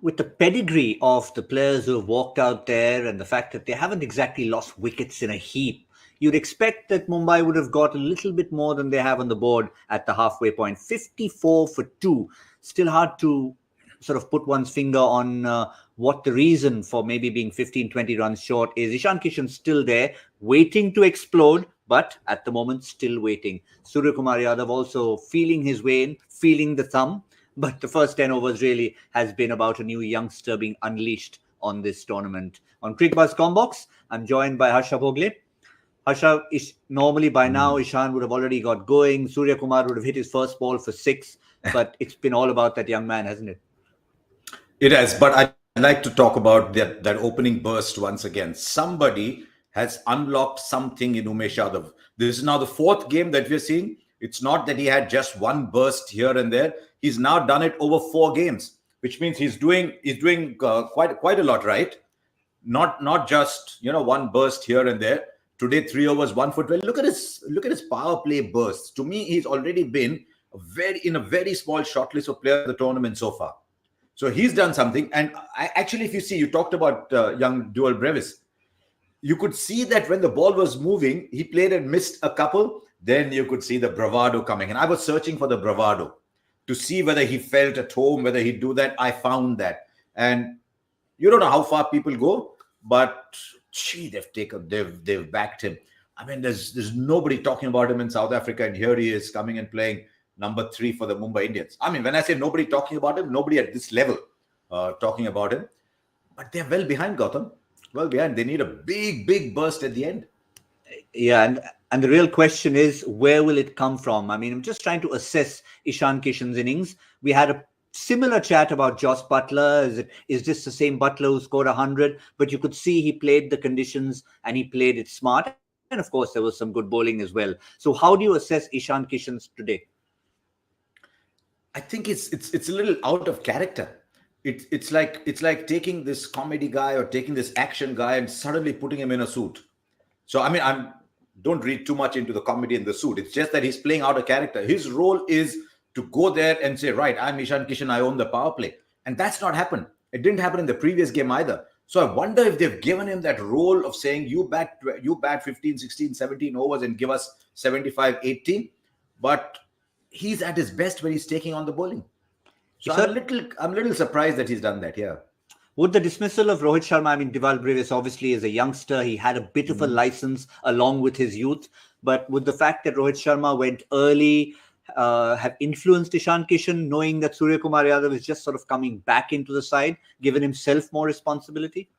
with the pedigree of the players who have walked out there and the fact that they haven't exactly lost wickets in a heap, you'd expect that Mumbai would have got a little bit more than they have on the board at the halfway point. 54 for 2. Still hard to sort of put one's finger on what the reason for maybe being 15, 20 runs short is. Ishan Kishan still there, waiting to explode, but at the moment still waiting. Suryakumar Yadav also feeling his way in, feeling the thumb. But the first 10 overs really has been about a new youngster being unleashed on this tournament. On Cricbuzz Comm Box, I'm joined by Harsha Bhogle. Harsha, normally by now, Ishan would have already got going. Surya Kumar would have hit his first ball for 6. But it's been all about that young man, hasn't it? It has. But I'd like to talk about that opening burst once again. Somebody has unlocked something in Umesh Yadav. This is now the 4th game that we're seeing. It's not that he had just one burst here and there. He's now done it over 4 games, which means he's doing quite a lot, right? Not just one burst here and there. Today 3 overs, 1 for 12. Look at his power play bursts. To me, he's already been in a very small shortlist of players of the tournament so far. So he's done something. And actually, if you see, you talked about young dual Brevis. You could see that when the ball was moving, he played and missed a couple. Then you could see the bravado coming. And I was searching for the bravado to see whether he felt at home, whether he'd do that. I found that. And you don't know how far people go, but they've backed him. I mean, there's nobody talking about him in South Africa, and here he is coming and playing number 3 for the Mumbai Indians. I mean, when I say nobody talking about him, nobody at this level talking about him. But they're well behind, Gautam. Well behind. They need a big burst at the end. Yeah, and the real question is, where will it come from? I mean, I'm just trying to assess Ishan Kishan's innings. We had a similar chat about Jos Buttler. Is this the same Buttler who scored 100? But you could see he played the conditions and he played it smart. And of course, there was some good bowling as well. So how do you assess Ishan Kishan's today? I think it's a little out of character. It's like taking this comedy guy or taking this action guy and suddenly putting him in a suit. So I mean, don't read too much into the comedy in the suit. It's just that he's playing out a character. His role is to go there and say, right, I'm Ishan Kishan, I own the power play. And that's not happened. It didn't happen in the previous game either. So I wonder if they've given him that role of saying, you bat 15, 16, 17 overs and give us 75, 80. But he's at his best when he's taking on the bowling. So I'm a little surprised that he's done that, yeah. Would the dismissal of Rohit Sharma, I mean, Deval Brevis obviously is a youngster. He had a bit of a license along with his youth. But would the fact that Rohit Sharma went early have influenced Ishan Kishan, knowing that Suryakumar Yadav is just sort of coming back into the side, given himself more responsibility?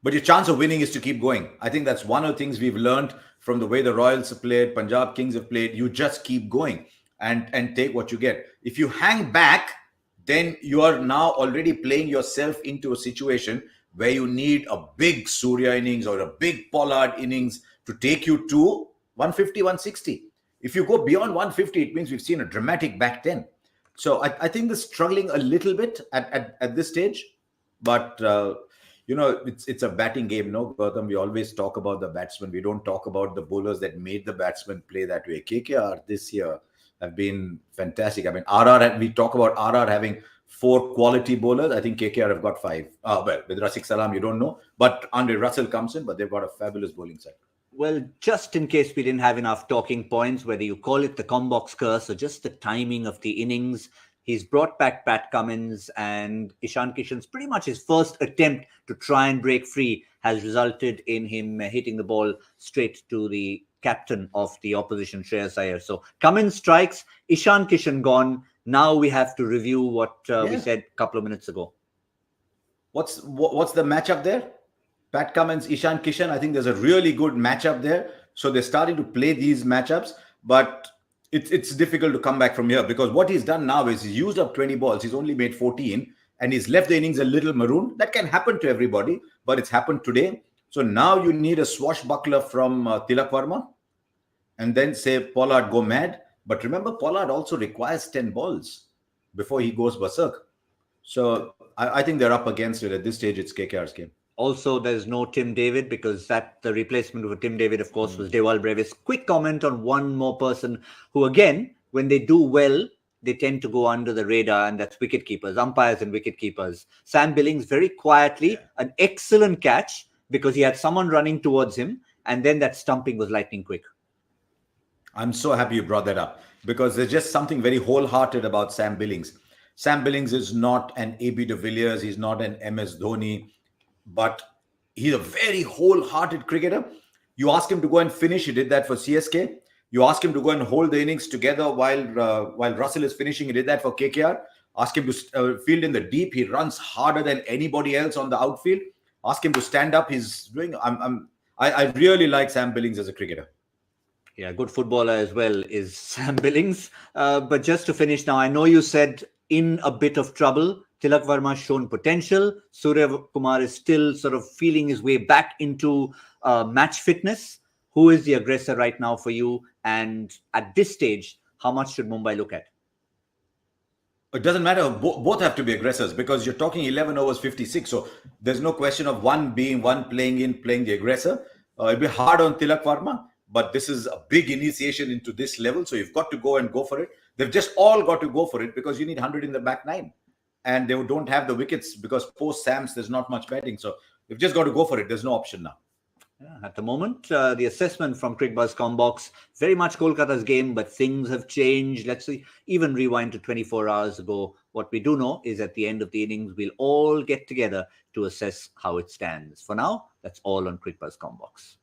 But your chance of winning is to keep going. I think that's one of the things we've learned from the way the Royals have played, Punjab Kings have played. You just keep going and take what you get. If you hang back, then you are now already playing yourself into a situation where you need a big Surya innings or a big Pollard innings to take you to 150, 160. If you go beyond 150, it means we've seen a dramatic back 10. So I think they're struggling a little bit at this stage. But, it's a batting game, no, Gautam? We always talk about the batsmen. We don't talk about the bowlers that made the batsmen play that way. KKR this year have been fantastic. I mean, we talk about RR having 4 quality bowlers. I think KKR have got 5. Well, with Rafiq Salam, you don't know. But Andre Russell comes in, but they've got a fabulous bowling side. Well, just in case we didn't have enough talking points, whether you call it the Combox curse or just the timing of the innings, he's brought back Pat Cummins, and Ishan Kishan's pretty much his first attempt to try and break free has resulted in him hitting the ball straight to the captain of the opposition, Shreyas Iyer. So Cummins strikes, Ishan Kishan gone. Now we have to review what we said a couple of minutes ago. What's the matchup there? Pat Cummins, Ishan Kishan. I think there's a really good matchup there. So they're starting to play these matchups, but it's difficult to come back from here because what he's done now is he's used up 20 balls. He's only made 14 and he's left the innings a little maroon. That can happen to everybody, but it's happened today. So now you need a swashbuckler from Tilak Verma and then say Pollard go mad. But remember, Pollard also requires 10 balls before he goes berserk. So I think they're up against it. At this stage, it's KKR's game. Also, there's no Tim David because the replacement of Tim David, of course, was Deval Brevis. Quick comment on one more person who, again, when they do well, they tend to go under the radar, and that's wicket keepers, umpires and wicket keepers. Sam Billings very quietly, an excellent catch because he had someone running towards him, and then that stumping was lightning quick. I'm so happy you brought that up because there's just something very wholehearted about Sam Billings. Sam Billings is not an AB de Villiers, he's not an MS Dhoni, but he's a very wholehearted cricketer. You ask him to go and finish, he did that for CSK. You ask him to go and hold the innings together while Russell is finishing, he did that for KKR. Ask him to field in the deep, he runs harder than anybody else on the outfield. Ask him to stand up, he's doing. I really like Sam Billings as a cricketer. Yeah, good footballer as well is Sam Billings. But just to finish now, I know you said in a bit of trouble. Tilak Verma's shown potential. Surya Kumar is still sort of feeling his way back into match fitness. Who is the aggressor right now for you? And at this stage, how much should Mumbai look at? It doesn't matter. Both have to be aggressors because you're talking 11 overs 56. So there's no question of one playing the aggressor. It'll be hard on Tilak Verma, but this is a big initiation into this level. So you've got to go for it. They've just all got to go for it because you need 100 in the back nine. And they don't have the wickets because post Sams, there's not much batting. So they've just got to go for it. There's no option now. Yeah, at the moment, the assessment from Cricbuzz Comm Box, very much Kolkata's game, but things have changed. Let's see, even rewind to 24 hours ago. What we do know is at the end of the innings, we'll all get together to assess how it stands. For now, that's all on Cricbuzz Comm Box.